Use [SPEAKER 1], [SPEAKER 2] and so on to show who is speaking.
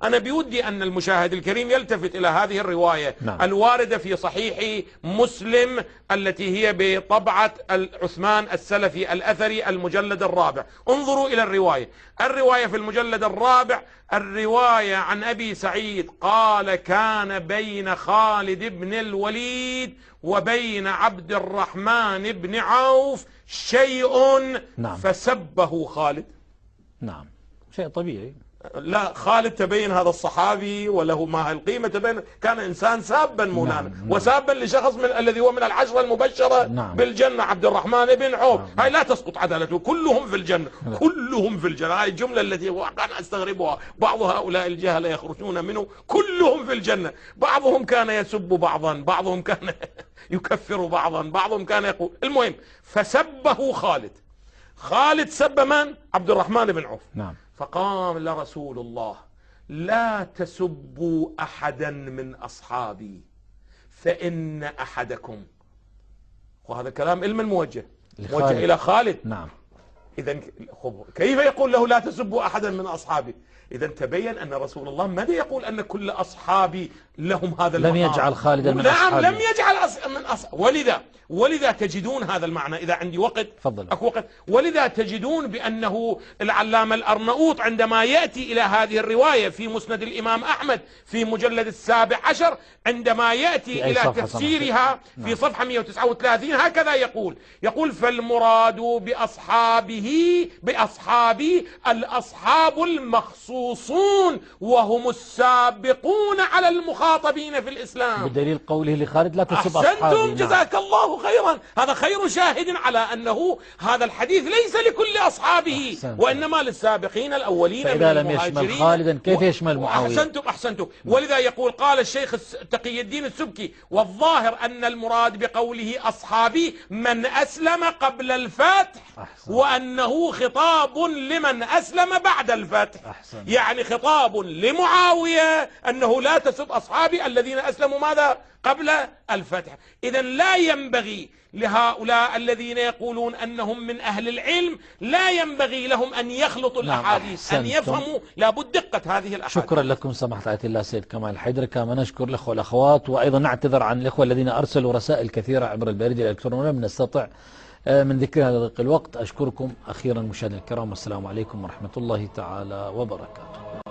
[SPEAKER 1] أنا بودي أن المشاهد الكريم يلتفت إلى هذه الرواية الواردة في صحيح مسلم التي هي بطبعة عثمان السلفي الأثري المجلد الرابع. انظروا إلى الرواية في المجلد الرابع، الرواية عن أبي سعيد قال: كان بين خالد بن الوليد وبين عبد الرحمن بن عوف شيء فسبه خالد.
[SPEAKER 2] نعم، شيء طبيعي.
[SPEAKER 1] لا، خالد تبين هذا الصحابي وله ما القيمة، تبين كان إنسان سابا مولانا، وسابا لشخص الذي هو من العشرة المبشرة بالجنة، عبد الرحمن بن عوف. هاي لا تسقط عدالته، كلهم في الجنة، كلهم في الجنة. هاي الجملة التي كان أستغربها، بعض هؤلاء الجهلة يخرجون منه، كلهم في الجنة. بعضهم كان يسب بعضا، بعضهم كان يكفر بعضا، بعضهم كان يقول. المهم، فسبه خالد سب من؟ عبد الرحمن بن عوف. فقام رسول الله: لا تسبوا أحدا من أصحابي فإن أحدكم، وهذا كلام علم موجه إلى خالد. إذن كيف يقول له لا تسبوا أحدا من أصحابي؟ إذا تبين أن رسول الله ماذا يقول؟ أن كل أصحابي لهم هذا المقام.
[SPEAKER 2] لم يجعل خالدا من أصحابه.
[SPEAKER 1] نعم، لم يجعل من أصحابه. ولذا تجدون هذا المعنى. إذا عندي وقت أكو وقت. ولذا تجدون بأنه العلامة الأرنؤوط عندما يأتي إلى هذه الرواية في مسند الإمام أحمد في مجلد 17، عندما يأتي إلى تفسيرها في صفحة 139 هكذا يقول: فالمراد بأصحابي الأصحاب المخصوصون وهم السابقون على المخاطبين في الإسلام،
[SPEAKER 2] بدليل قوله لخالد: لا تسب أصحابي.
[SPEAKER 1] أحسنتم، جزاك الله خيرا. هذا خير شاهد على أنه هذا الحديث ليس لكل أصحابه، وإنما للسابقين الأولين من المهاجرين.
[SPEAKER 2] فإذا لم يشمل خالدا كيف يشمل معاوية؟
[SPEAKER 1] أحسنتم. ولذا يقول قال الشيخ تقي الدين السبكي: والظاهر أن المراد بقوله أصحابي من أسلم قبل الفتح، وأنه خطاب لمن أسلم بعد الفتح. يعني خطاب لمعاوية أنه لا تسب أصحابي الذين أسلموا ماذا؟ قبل الفتح. إذن لا ينبغي لهؤلاء الذين يقولون أنهم من أهل العلم، لا ينبغي لهم أن يخلطوا الأحاديث، أن يفهموا لابد دقة هذه الأحاديث.
[SPEAKER 2] شكرا لكم سماحة آية الله سيد كمال الحيدري. كما نشكر الأخوة والأخوات، وأيضا نعتذر عن الأخوة الذين أرسلوا رسائل كثيرة عبر البريد الإلكتروني ولم نستطع من ذكرها لضيق الوقت. أشكركم أخيرا مشاهدينا الكرام، والسلام عليكم ورحمة الله تعالى وبركاته.